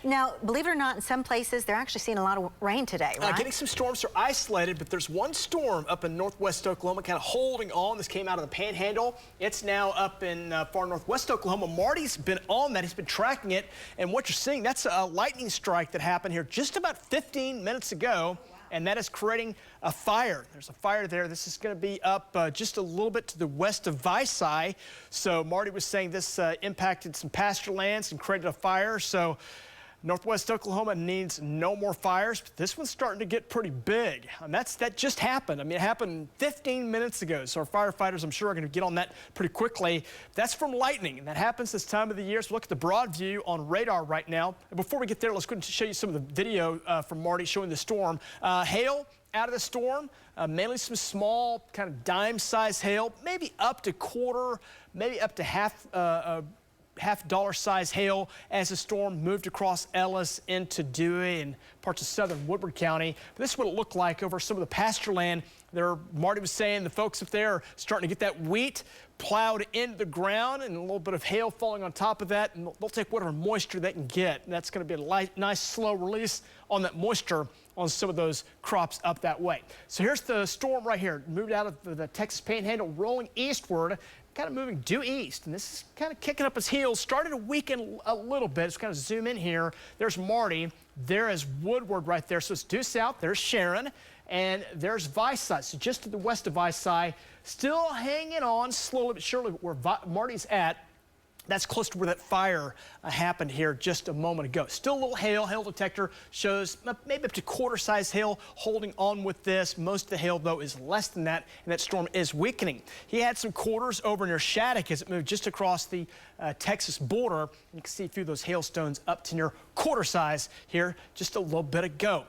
Now, believe it or not, in some places, they're actually seeing a lot of rain today, right? Getting some storms are isolated, but there's one storm up in northwest Oklahoma kind of holding on. This came out of the Panhandle. It's now up in far northwest Oklahoma. Marty's been on that. He's been tracking it. And what you're seeing, that's a lightning strike that happened here just about 15 minutes ago. And that is creating a fire. There's a fire there. This is going to be up just a little bit to the west of Vicey. So Marty was saying this impacted some pasture lands and created a fire. So northwest Oklahoma needs no more fires, but this one's starting to get pretty big. And that just happened. I mean, it happened 15 minutes ago. So our firefighters, I'm sure, are going to get on that pretty quickly. That's from lightning, and that happens this time of the year. So look at the broad view on radar right now. And before we get there, let's go ahead and show you some of the video from Marty showing the storm. Hail out of the storm, mainly some small kind of dime-sized hail, maybe up to quarter, maybe up to half dollar size hail as the storm moved across Ellis into Dewey and parts of southern Woodward County. But this is what it looked like over some of the pasture land there. Marty was saying the folks up there are starting to get that wheat plowed into the ground and a little bit of hail falling on top of that, and they'll take whatever moisture they can get. And that's going to be a nice slow release on that moisture on some of those crops up that way. So here's the storm right here. Moved out of the Texas Panhandle, rolling eastward, kind of moving due east, and this is kind of kicking up its heels. Started to weaken a little bit. Let's kind of zoom in here. There's Marty. There is Woodward right there. So it's due south. There's Sharon, and there's Vicey. So just to the west of Vicey, still hanging on slowly but surely where Marty's at. That's close to where that fire happened here just a moment ago. Still a little hail. Hail detector shows maybe up to quarter-size hail holding on with this. Most of the hail, though, is less than that, and that storm is weakening. He had some quarters over near Shattuck as it moved just across the Texas border. You can see a few of those hailstones up to near quarter size here just a little bit ago.